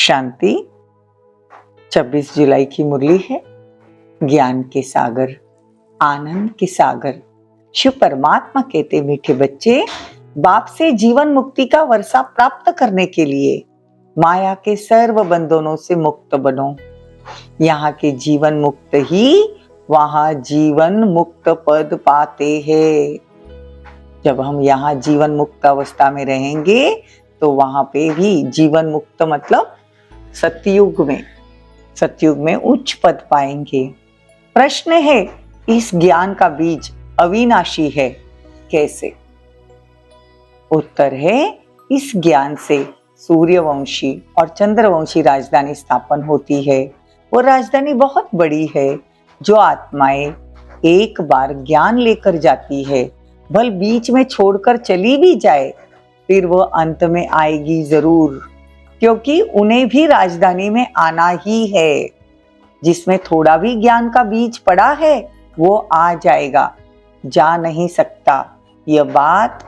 शांति। 26 जुलाई की मुरली है। ज्ञान के सागर, आनंद के सागर। शिव परमात्मा कहते, मीठे बच्चे, बाप से जीवन मुक्ति का वर्षा प्राप्त करने के लिए माया के सर्व बंधनों से मुक्त बनो। यहाँ के जीवन मुक्त ही वहां जीवन मुक्त पद पाते हैं। जब हम यहाँ जीवन मुक्त अवस्था में रहेंगे तो वहां पे भी जीवन मुक्त मतलब सतयुग में उच्च पद पाएंगे। प्रश्न है, इस ज्ञान का बीज अविनाशी है, कैसे? उत्तर है, इस ज्ञान से सूर्यवंशी और चंद्रवंशी राजधानी स्थापन होती है। वो राजधानी बहुत बड़ी है। जो आत्माएं एक बार ज्ञान लेकर जाती है, भल बीच में छोड़कर चली भी जाए, फिर वो अंत में आएगी जरूर, क्योंकि उन्हें भी राजधानी में आना ही है। जिसमें थोड़ा भी ज्ञान का बीज पड़ा है वो आ जाएगा, जा नहीं सकता। यह बात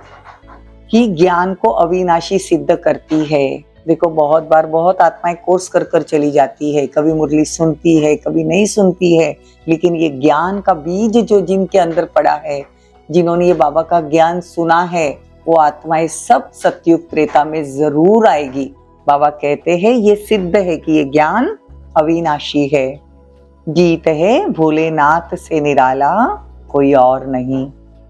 ही ज्ञान को अविनाशी सिद्ध करती है। देखो, बहुत बार बहुत आत्माएं कोर्स कर कर चली जाती है, कभी मुरली सुनती है, कभी नहीं सुनती है, लेकिन ये ज्ञान का बीज जो जिनके अंदर पड़ा है, जिन्होंने ये बाबा का ज्ञान सुना है, वो आत्माएं सब सतयुग त्रेता में जरूर आएगी। बाबा कहते हैं ये सिद्ध है कि ये ज्ञान अविनाशी है। गीत है, भोलेनाथ से निराला कोई और नहीं।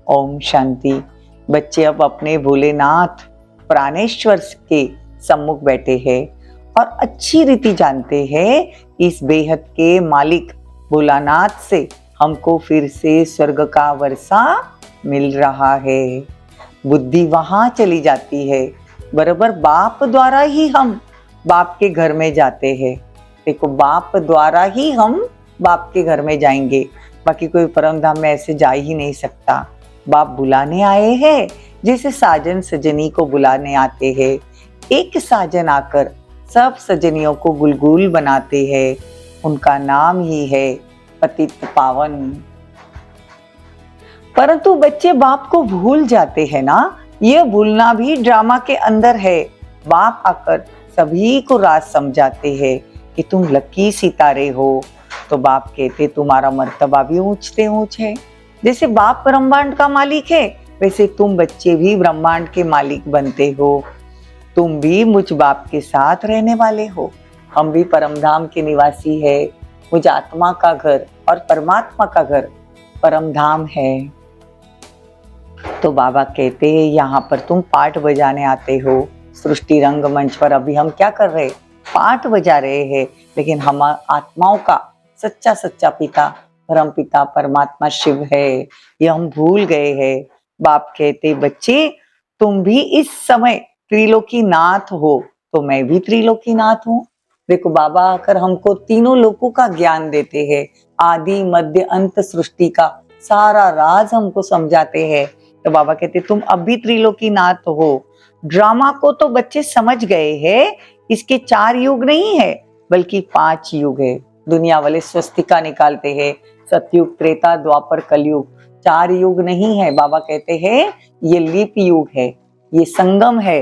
ओम शांति। बच्चे अब अपने भोलेनाथ प्राणेश्वर के सम्मुख बैठे हैं और अच्छी रीति जानते हैं इस बेहद के मालिक भोलानाथ से हमको फिर से स्वर्ग का वर्षा मिल रहा है। बुद्धि वहां चली जाती है, बराबर बाप द्वारा ही हम बाप के घर में जाते हैं। देखो, बाप द्वारा ही हम बाप के घर में जाएंगे, बाकी कोई परम धाम में ऐसे जा ही नहीं सकता। बाप बुलाने आए हैं, जैसे साजन सजनी को बुलाने आते हैं। एक साजन आकर सब सजनियों को गुलगुल बनाते हैं। उनका नाम ही है पतित पावन। परंतु बच्चे बाप को भूल जाते हैं ना। यह भूलना भी ड्रामा के अंदर है। बाप आकर सभी को राज समझाते हैं कि तुम लकी सितारे हो। तो बाप कहते, तुम्हारा मर्तबा भी ऊंच से ऊंच है। जैसे बाप ब्रह्मांड का मालिक है, वैसे तुम बच्चे भी ब्रह्मांड के मालिक बनते हो। तुम भी मुझ बाप के साथ रहने वाले हो। हम भी परमधाम के निवासी है। मुझ आत्मा का घर और परमात्मा का घर परमधाम है। तो बाबा कहते हैं, यहाँ पर तुम पाठ बजाने आते हो। सृष्टि रंग मंच पर अभी हम क्या कर रहे? पाठ बजा रहे हैं। लेकिन हम आत्माओं का सच्चा पिता परम पिता परमात्मा शिव है, ये हम भूल गए हैं। बाप कहते, बच्चे तुम भी इस समय त्रिलोकी नाथ हो, तो मैं भी त्रिलोकी नाथ हूँ। देखो, बाबा आकर हमको तीनों लोकों का ज्ञान देते हैं। आदि मध्य अंत सृष्टि का सारा राज हमको समझाते हैं। तो बाबा कहते, तुम अब भी त्रिलोकी नाथ हो। ड्रामा को तो बच्चे समझ गए हैं। इसके 4 युग नहीं है, बल्कि 5 युग है। दुनिया वाले स्वस्तिका निकालते हैं, सतयुग त्रेता द्वापर कलयुग। 4 युग नहीं है। बाबा कहते हैं ये लीप युग है, ये संगम है।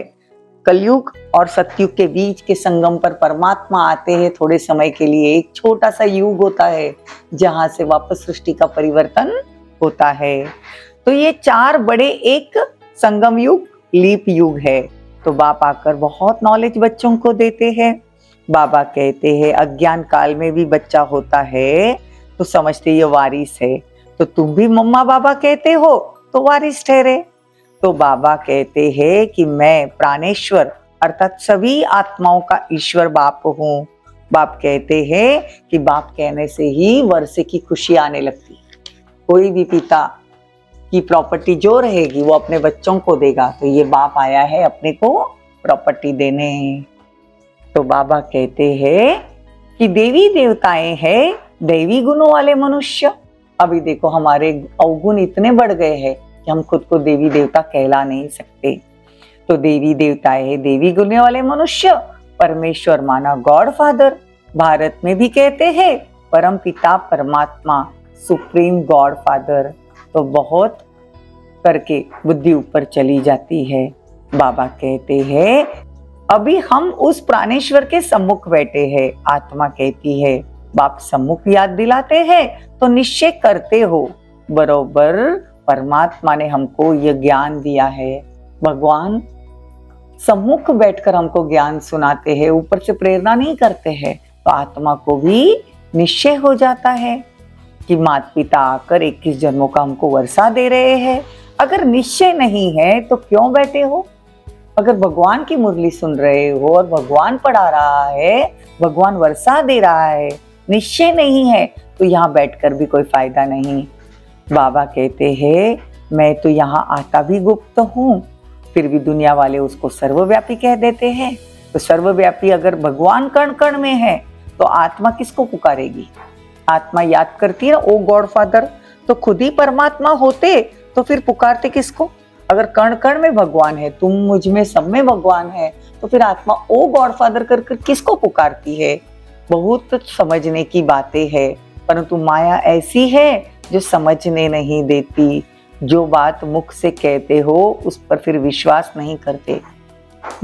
कलयुग और सतयुग के बीच के संगम पर परमात्मा आते हैं थोड़े समय के लिए। एक छोटा सा युग होता है जहां से वापस सृष्टि का परिवर्तन होता है। तो ये 4 बड़े एक संगम युग लीप युग है। तो बाप आकर बहुत नॉलेज बच्चों को देते हैं। बाबा कहते हैं, अज्ञान काल में भी बच्चा होता है तो समझते ये वारिस है। तो तुम भी मम्मा बाबा कहते हो तो वारिस ठहरे। तो बाबा कहते हैं कि मैं प्राणेश्वर अर्थात सभी आत्माओं का ईश्वर बाप हूँ। बाप कहते हैं कि बाप कहने से ही वर्षे की खुशी आने लगती। कोई भी पिता की प्रॉपर्टी जो रहेगी वो अपने बच्चों को देगा। तो ये बाप आया है अपने को प्रॉपर्टी देने। तो बाबा कहते हैं कि देवी देवताएं हैं दैवी गुणों वाले मनुष्य। अभी देखो, हमारे अवगुण इतने बढ़ गए हैं कि हम खुद को देवी देवता कहला नहीं सकते। तो देवी देवताएं हैं देवी गुणों वाले मनुष्य। परमेश्वर माना गॉड फादर। भारत में भी कहते हैं परम पिता परमात्मा सुप्रीम गॉड फादर। तो बहुत करके बुद्धि ऊपर चली जाती है। बाबा कहते हैं अभी हम उस प्राणेश्वर के सम्मुख बैठे हैं। आत्मा कहती है, बाप सम्मुख याद दिलाते हैं तो निश्चय करते हो। बरोबर परमात्मा ने हमको यह ज्ञान दिया है। भगवान सम्मुख बैठकर हमको ज्ञान सुनाते हैं, ऊपर से प्रेरणा नहीं करते हैं। तो आत्मा को भी निश्चय हो जाता है कि माता पिता आकर 21 जन्मों का हमको वर्षा दे रहे हैं। अगर निश्चय नहीं है तो क्यों बैठे हो? अगर भगवान की मुरली सुन रहे हो और भगवान पढ़ा रहा है, भगवान वर्षा दे रहा है, निश्चय नहीं है तो यहाँ बैठकर भी कोई फायदा नहीं। बाबा कहते हैं, मैं तो यहाँ आता भी गुप्त हूँ, फिर भी दुनिया वाले उसको सर्वव्यापी कह देते हैं। तो सर्वव्यापी अगर भगवान कण कण में है तो आत्मा किसको पुकारेगी? आत्मा याद करती है ओ गॉड फादर, तो खुद ही परमात्मा होते तो फिर पुकारते किसको? अगर कण कण में भगवान है, तुम मुझ में सब में भगवान है, तो फिर आत्मा ओ गॉड फादर कर किसको पुकारती है? बहुत समझने की बातें है, परंतु माया ऐसी है जो समझने नहीं देती। जो बात मुख से कहते हो उस पर फिर विश्वास नहीं करते।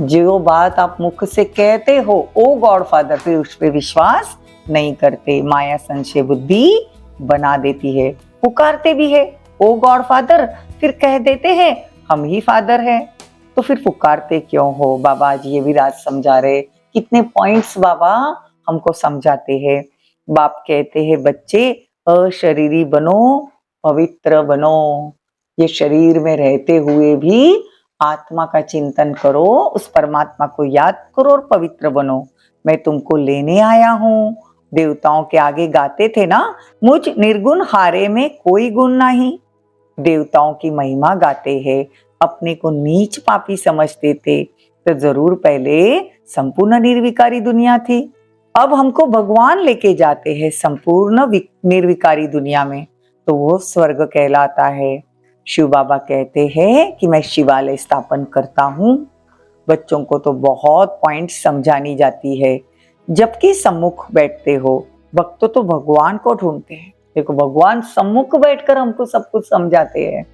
जो बात आप मुख से कहते हो ओ गॉड फादर, फिर उस पर विश्वास नहीं करते। माया संशय बुद्धि बना देती है। पुकारते भी है ओ गॉड फादर, फिर कह देते हैं हम ही फादर हैं, तो फिर पुकारते क्यों हो? बाबा आज ये भी राज समझा रहे, कितने पॉइंट्स बाबा हमको समझाते हैं। बाप कहते हैं बच्चे अशरीरी बनो, पवित्र बनो। ये शरीर में रहते हुए भी आत्मा का चिंतन करो, उस परमात्मा को याद करो और पवित्र बनो। मैं तुमको लेने आया हूँ। देवताओं के आगे गाते थे ना, मुझ निर्गुण हारे में कोई गुण नहीं। देवताओं की महिमा गाते हैं, अपने को नीच पापी समझते थे, तो जरूर पहले संपूर्ण निर्विकारी दुनिया थी। अब हमको भगवान लेके जाते हैं संपूर्ण निर्विकारी दुनिया में, तो वो स्वर्ग कहलाता है। शिव बाबा कहते हैं कि मैं शिवालय स्थापन करता हूँ। बच्चों को तो बहुत पॉइंट समझानी जाती है। जबकि सम्मुख बैठते हो, भक्त तो भगवान को ढूंढते हैं। देखो भगवान सम्मुख बैठकर हमको सब कुछ समझाते हैं।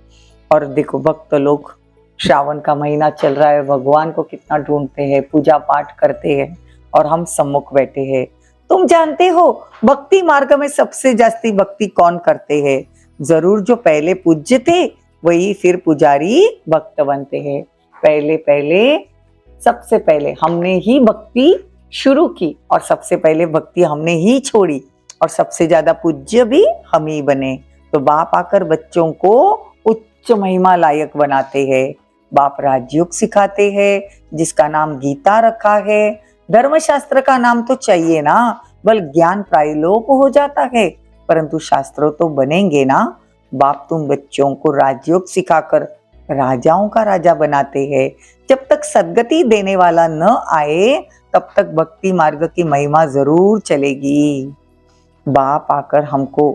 और देखो भक्त लोग, श्रावण का महीना चल रहा है, भगवान को कितना ढूंढते हैं, पूजा पाठ करते हैं, और हम सम्मुख बैठे हैं। तुम जानते हो भक्ति मार्ग में सबसे जास्ती भक्ति कौन करते हैं? जरूर जो पहले पूज्य थे वही फिर पुजारी भक्त बनते हैं। पहले सबसे पहले हमने ही भक्ति शुरू की और सबसे पहले भक्ति हमने ही छोड़ी, और सबसे ज्यादा पूज्य भी हम ही बने। तो बाप आकर बच्चों को उच्च महिमा लायक बनाते हैं। बाप राजयोग सिखाते हैं, जिसका नाम गीता रखा है। धर्मशास्त्र का नाम तो चाहिए ना, बल ज्ञान प्रायलोप हो जाता है, परंतु शास्त्रों तो बनेंगे ना। बाप तुम बच्चों को राजयोग सिखाकर राजाओं का राजा बनाते हैं। जब तक सद्गति देने वाला न आए तब तक भक्ति मार्ग की महिमा जरूर चलेगी। बाप आकर हमको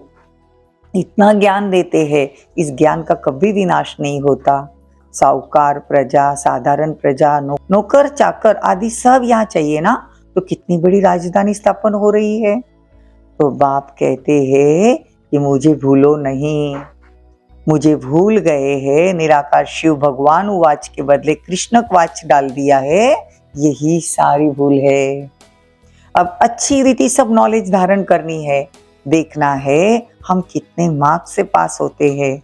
इतना ज्ञान देते हैं, इस ज्ञान का कभी विनाश नहीं होता। साहूकार प्रजा, साधारण प्रजा, नौकर चाकर आदि सब यहाँ चाहिए ना, तो कितनी बड़ी राजधानी स्थापन हो रही है। तो बाप कहते हैं कि मुझे भूलो नहीं, मुझे भूल गए हैं। निराकार शिव भगवान उवाच के बदले कृष्ण वाच डाल दिया है, यही सारी भूल है। अब अच्छी रीति सब नॉलेज धारण करनी है, देखना है हम कितने मार्क्स से पास होते हैं।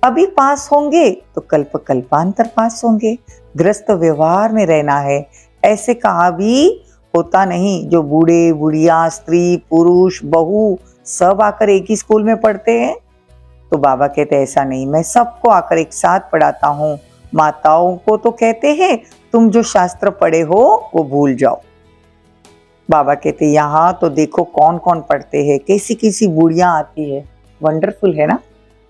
अभी पास होंगे तो कल्प कल्पांतर पास होंगे। ग्रस्त व्यवहार में रहना है, ऐसे कहा भी होता नहीं। जो बूढ़े बुढ़िया, स्त्री पुरुष, बहू सब आकर एक ही स्कूल में पढ़ते हैं, तो बाबा कहते ऐसा नहीं, मैं सबको आकर एक साथ पढ़ाता हूँ। माताओं को तो कहते हैं तुम जो शास्त्र पढ़े हो वो भूल जाओ। बाबा कहते यहाँ तो देखो कौन कौन पढ़ते हैं, कैसी कैसी बूढ़ियां आती है। वंडरफुल है ना,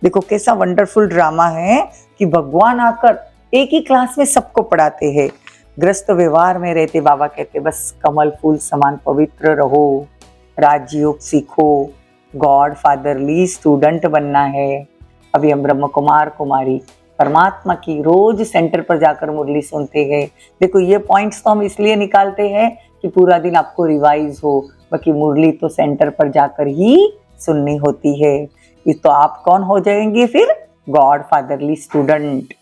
देखो कैसा वंडरफुल ड्रामा है कि भगवान आकर एक ही क्लास में सबको पढ़ाते हैं। ग्रस्त व्यवहार में रहते बाबा कहते बस कमल फूल समान पवित्र रहो, राजयोग सीखो, गॉड फादरली स्टूडेंट बनना है। अभी हम ब्रह्म कुमार कुमारी परमात्मा की रोज सेंटर पर जाकर मुरली सुनते हैं। देखो ये पॉइंट्स तो हम इसलिए निकालते हैं कि पूरा दिन आपको रिवाइज हो, बाकी मुरली तो सेंटर पर जाकर ही सुननी होती है। ये तो आप कौन हो जाएंगे फिर? God fatherly student.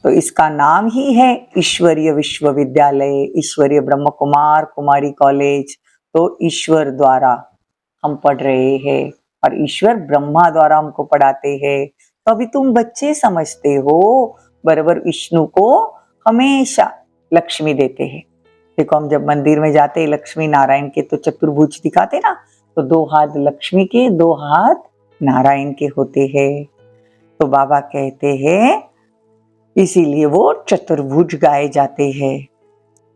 तो इसका नाम ही है ईश्वरीय विश्वविद्यालय, ईश्वरीय ब्रह्म कुमार कुमारी कॉलेज। तो ईश्वर द्वारा हम पढ़ रहे हैं और ईश्वर ब्रह्मा द्वारा हमको पढ़ाते हैं। तो अभी तुम बच्चे समझते हो, बराबर विष्णु को हमेशा लक्ष्मी देते हैं। देखो हम जब मंदिर में जाते हैं लक्ष्मी नारायण के तो चतुर्भुज दिखाते ना, तो 2 हाथ लक्ष्मी के 2 हाथ नारायण के होते हैं। तो बाबा कहते हैं इसीलिए वो चतुर्भुज गाए जाते हैं।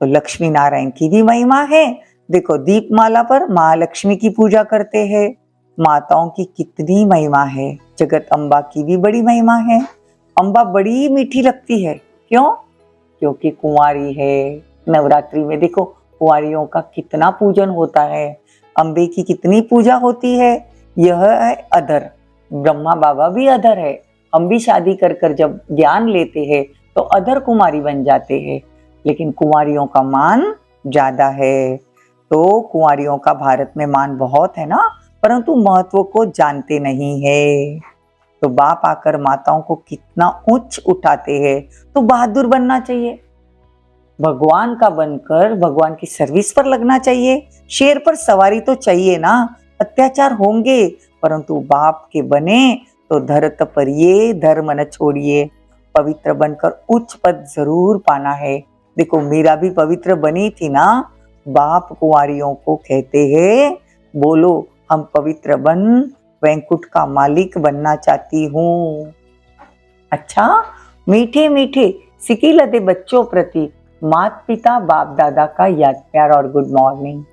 तो लक्ष्मी नारायण की भी महिमा है। देखो दीपमाला पर महालक्ष्मी की पूजा करते हैं। माताओं की कितनी महिमा है। जगत अम्बा की भी बड़ी महिमा है। अम्बा बड़ी मीठी लगती है, क्यों? क्योंकि कुंवारी है। नवरात्रि में देखो कुंवारियों का कितना पूजन होता है, अम्बे की कितनी पूजा होती है। यह है अधर, ब्रह्मा बाबा भी अधर है। हम भी शादी कर कर जब ज्ञान लेते हैं तो अधर कुमारी बन जाते हैं, लेकिन कुंवारियों का मान ज्यादा है। तो कुंवारियों का भारत में मान बहुत है ना, परंतु महत्व को जानते नहीं है। तो बाप आकर माताओं को कितना उच्च उठाते हैं। तो बहादुर बनना चाहिए, भगवान का बनकर भगवान की सर्विस पर लगना चाहिए। शेर पर सवारी तो चाहिए ना, अत्याचार होंगे, परंतु बाप के बने तो धरत परिये धर्म न छोड़िए। पवित्र बनकर उच्च पद जरूर पाना है। देखो मीरा भी पवित्र बनी थी ना। बाप कुंवारियों को कहते हैं बोलो हम पवित्र बन वैंकुट का मालिक बनना चाहती हूँ। अच्छा, मीठे मीठे सिकी लदे बच्चों प्रति माता पिता बाप दादा का याद प्यार और गुड मॉर्निंग।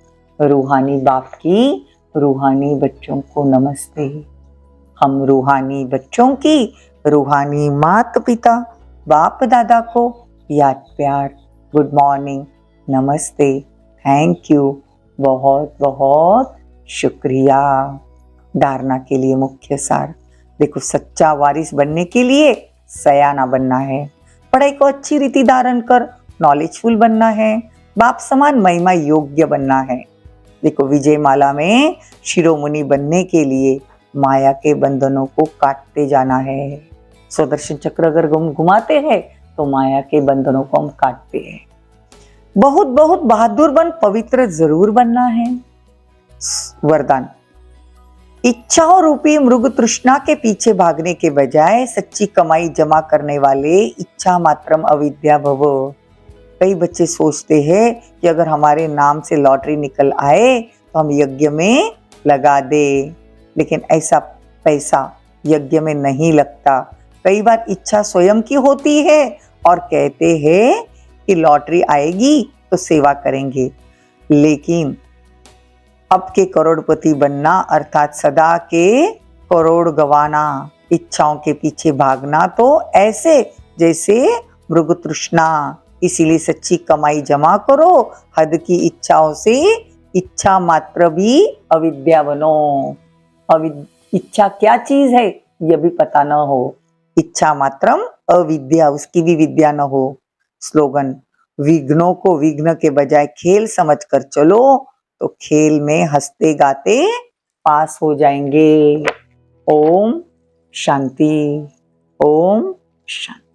रूहानी बाप की रूहानी बच्चों को नमस्ते। हम रूहानी बच्चों की रूहानी माता पिता बाप दादा को याद प्यार गुड मॉर्निंग नमस्ते, थैंक यू, बहुत बहुत शुक्रिया। धारणा के लिए मुख्य सार, देखो सच्चा वारिस बनने के लिए सयाना बनना है, पढ़ाई को अच्छी रीति धारण कर नॉलेजफुल बनना है, बाप समान महिमा योग्य बनना है। देखो विजय माला में शिरोमुनि बनने के लिए माया के बंधनों को काटते जाना है। सुदर्शन चक्र अगर घुमाते हैं तो माया के बंधनों को हम काटते हैं। बहुत बहुत बहादुर बन पवित्र जरूर बनना है। वरदान, इच्छाओं रूपी मृग तृष्णा के पीछे भागने के बजाय सच्ची कमाई जमा करने वाले इच्छा मात्रम अविद्या भव। कई बच्चे सोचते हैं कि अगर हमारे नाम से लॉटरी निकल आए तो हम यज्ञ में लगा दे, लेकिन ऐसा पैसा यज्ञ में नहीं लगता। कई बार इच्छा स्वयं की होती है और कहते हैं कि लॉटरी आएगी तो सेवा करेंगे, लेकिन अब के करोड़पति बनना अर्थात सदा के करोड़ गवाना, इच्छाओं के पीछे भागना तो ऐसे जैसे मृग तृष्णा। इसीलिए सच्ची कमाई जमा करो, हद की इच्छाओं से इच्छा मात्र भी अविद्या बनो। इच्छा क्या चीज है यह भी पता न हो, इच्छा मात्रम अविद्या, उसकी भी विद्या न हो। स्लोगन, विघ्नों को विघ्न के बजाय खेल समझकर चलो तो खेल में हंसते गाते पास हो जाएंगे। ओम शांति, ओम शांति।